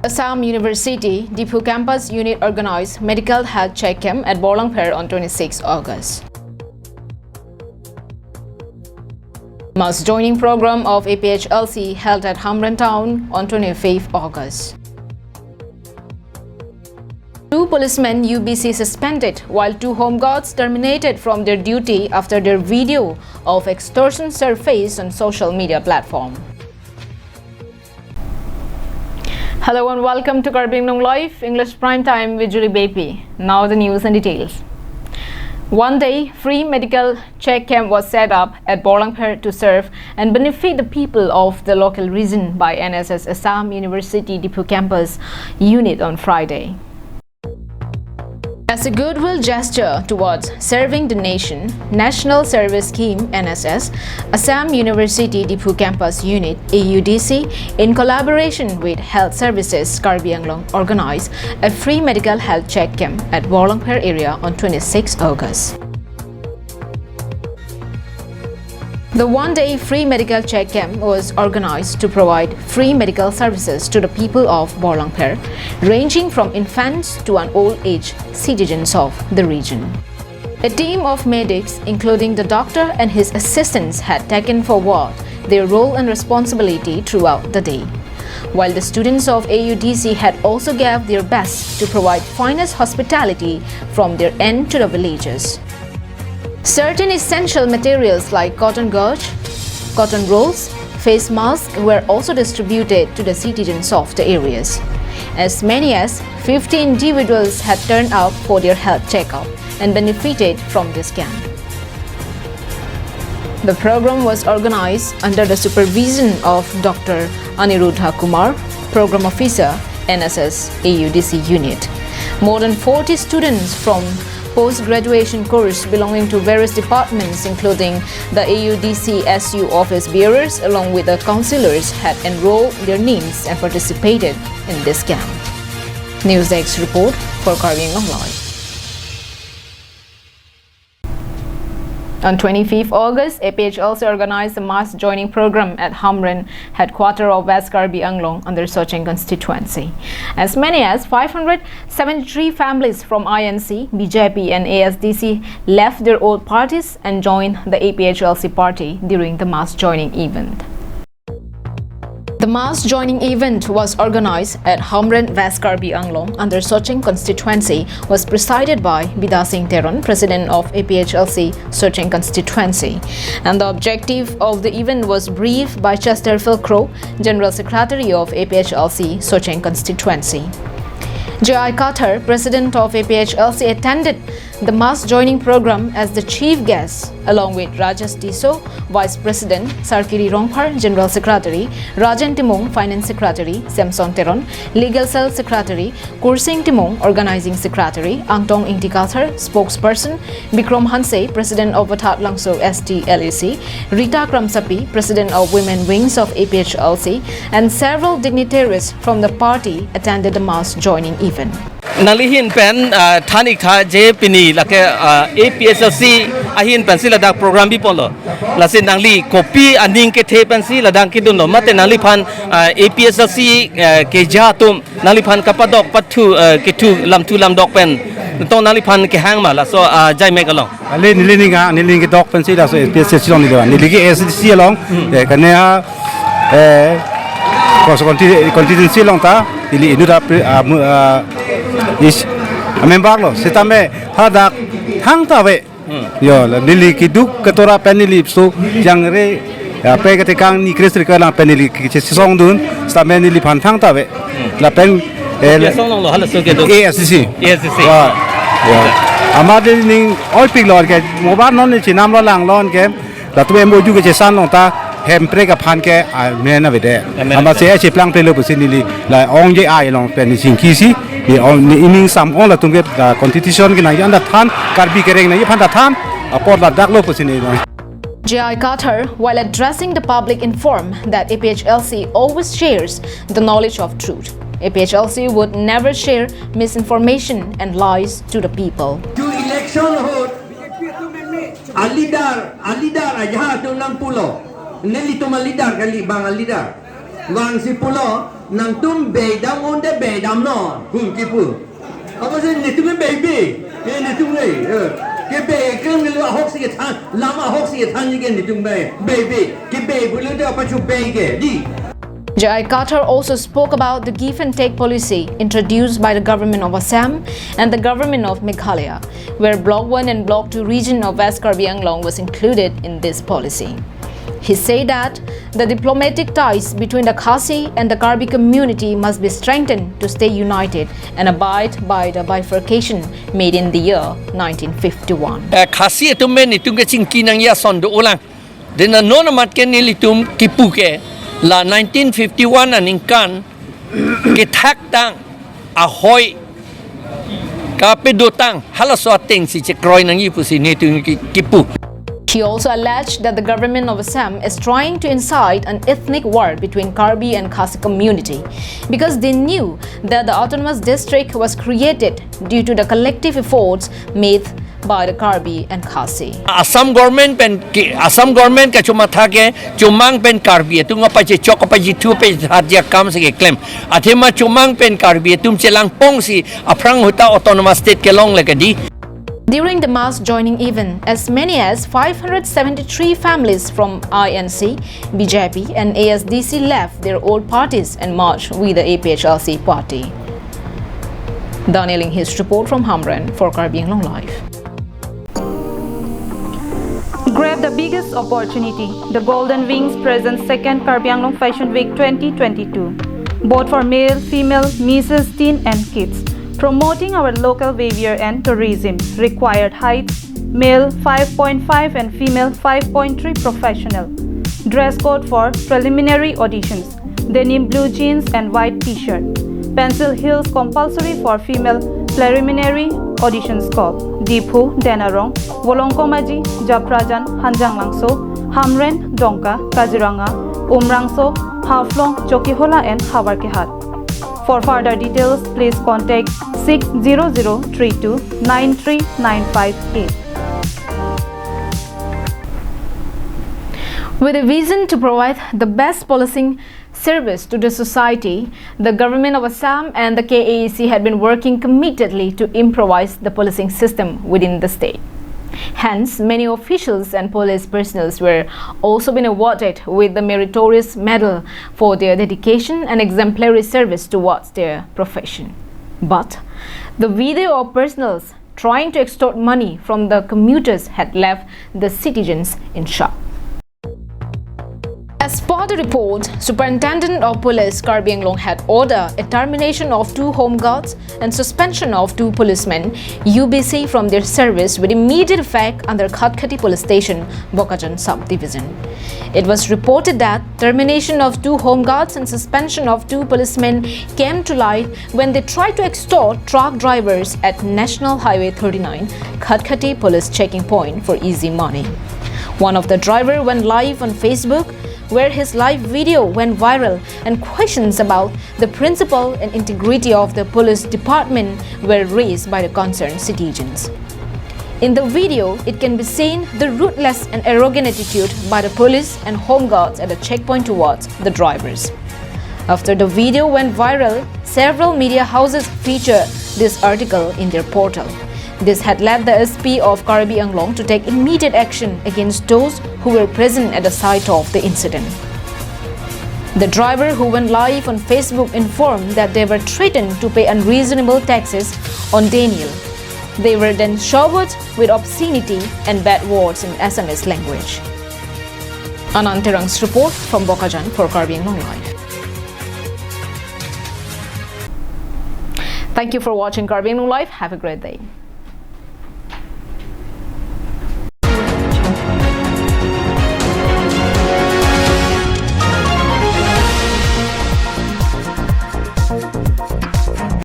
Assam University Dipu Campus Unit organized medical health check camp at Bolangpur on 26 August. Mass joining program of APHLC held at Hamran Town on 25 August. 2 policemen UBC suspended while 2 home guards terminated from their duty after their video of extortion surfaced on social media platform. Hello and welcome to Karbin Long Live English Prime Time with Julie Baby. Now the news and details. One day, free medical check camp was set up at Bolangpur to serve and benefit the people of the local region by NSS Assam University Dipu Campus Unit on Friday. As a goodwill gesture towards serving the nation, National Service Scheme NSS, Assam University Dipu Campus Unit AUDC, in collaboration with Health Services Karbi Anglong, organized a free medical health check camp at Bolangpur area on 26 August. The one-day free medical check camp was organized to provide free medical services to the people of Bolangpur, ranging from infants to an old-age citizens of the region. A team of medics, including the doctor and his assistants, had taken forward their role and responsibility throughout the day, while the students of AUDC had also gave their best to provide finest hospitality from their end to the villages. Certain essential materials like cotton gauze, cotton rolls, face masks were also distributed to the citizens of the areas. As many as 50 individuals had turned out for their health checkup and benefited from this camp. The program was organized under the supervision of Dr. Aniruddha Kumar, Program Officer, NSS AUDC Unit. More than 40 students from post-graduation course belonging to various departments including the AUDC SU office bearers along with the councillors had enrolled their names and participated in this camp. NewsDesk report for Karbin Long Live. On 25th August, APH also organized a mass joining program at Hamran, headquarters of West Karbi Anglong under Socheng constituency. As many as 573 families from INC, BJP and ASDC left their old parties and joined the APHLC party during the mass joining event. The mass joining event was organized at Hamran West Karbi Anglong under Socheng constituency, was presided by Bida Singh Teron, President of APHLC Socheng constituency. And the objective of the event was briefed by Chester Philcrow, General Secretary of APHLC Socheng constituency. J.I. Carter, President of APHLC, attended the mass joining program as the chief guest, along with Rajesh Tiso, Vice President, Sarkiri Rongpar, General Secretary, Rajan Timong, Finance Secretary, Samson Teron, Legal Cell Secretary, Kursing Timong, Organizing Secretary, Angtong Ingtikathar, Spokesperson, Bikram Hanse, President of Vatat Langso ST LAC, Rita Kramsapi, President of Women Wings of APHLC, and several dignitaries from the party attended the mass joining event. Nalihin pen thanik tha je pini lake APSLC ahin pen si ladak program bi polo lasin nangli copy aning ke the pen si ladang kidun lo mate nangli phan APSLC ke jatum nangli phan kapadok pathu ke tu lam dok pen to nangli phan ke hang ma la so jai mek along ale nilin ke dok pen si la so APSLC long ni lo nilin ke ASDC along kane constituency long ta ili inu da is member lo setame hadak hang tawe yo lili kiduk ketora penili so yang re pe ketekang ni kresri kala penili ke song dun setame nili phan thang tawe la pen song long lo hala so ke do ASCC amade ning oi pik lor ke mobile non ni chinam lo lang lon ke la tu mo ju ke san long ta hem pre ka phan ke mena vede ama se che plang pre lo pusinili la ong je ai long pen sing ki si ni ining sam on la tungge constitution ke na yan da than karbi kereng na phan da than apor la dak lo pusini. J.I. Carter, while addressing the public, informed that APHLC always shares the knowledge of truth. APHLC would never share misinformation and lies to the people. To election hold, alidar aja tu lang pulo. Neli tu malidar kali bang alidar. Wang si pulo nang tum be dam on de be dam no hum ki pu apa se ni tum baby ni tum nei ke be keng lu hok si than lama hok si than ni ke ni tum baby ke be bu lu de pa chu be ke di. Jai Qatar also spoke about the give and take policy introduced by the government of Assam and the government of Meghalaya, where Block 1 and Block 2 region of West Karbi Anglong was included in this policy. He said that the diplomatic ties between the Khasi and the Karbi community must be strengthened to stay united and abide by the bifurcation made in the year 1951. Khasi itu men itu ke cingki nang ya son do ulang. Dena non amat ke ni litum kipu ke la 1951 aningkan ke thak tang ahoy ka pedotang halaswa teng si chekroi nang ipu si ni tu kipu. He also alleged that the government of Assam is trying to incite an ethnic war between Karbi and Khasi community because they knew that the autonomous district was created due to the collective efforts made by the Karbi and Khasi. Assam government ka cuma thake cumang pen Karbi tu ngapa je chok apa je tu pe hadia kam se claim athema cumang pen Karbi tum chelang pong si aprang huta autonomous state ke long le di. During the mass joining event, as many as 573 families from INC, BJP and ASDC left their old parties and marched with the APHLC party. Daniel His report from Hamran for Karbi Anglong Live. Grab the biggest opportunity. The Golden Wings presents 2nd Karbi Anglong Fashion Week 2022. Both for male, female, misses, teen and kids. Promoting our local behavior and tourism. Required height, male 5.5 and female 5.3 professional. Dress code for preliminary auditions. Denim blue jeans and white t-shirt. Pencil heels compulsory for female preliminary audition scope. Dipu, Denarong, Wolongkomaji, Japrajan, Hanjang Langso, Hamren, Donka, Kaziranga, Umrangso, Haflong, Chokihola and Hawarkehat. For further details, please contact 60032 93958. With a vision to provide the best policing service to the society, the government of Assam and the KAC had been working committedly to improvise the policing system within the state. Hence, many officials and police personnel were also been awarded with the Meritorious Medal for their dedication and exemplary service towards their profession. But the video of personnel trying to extort money from the commuters had left the citizens in shock. As per the report, Superintendent of Police Karbi Anglong had ordered a termination of 2 home guards and suspension of 2 policemen UBC from their service with immediate effect under Khatkati Police Station, Bokajan Subdivision. It was reported that termination of 2 home guards and suspension of 2 policemen came to light when they tried to extort truck drivers at National Highway 39, Khatkati Police checking point for easy money. One of the driver went live on Facebook, where his live video went viral and questions about the principle and integrity of the police department were raised by the concerned citizens. In the video, it can be seen the ruthless and arrogant attitude by the police and home guards at the checkpoint towards the drivers. After the video went viral, several media houses featured this article in their portal. This had led the SP of Karbi Anglong to take immediate action against those who were present at the site of the incident. The driver who went live on Facebook informed that they were threatened to pay unreasonable taxes on Daniel. They were then showered with obscenity and bad words in SMS language. Anantirang's report from Bokajan for Karbi Anglong Live. Thank you for watching Karbi Anglong Live. Have a great day.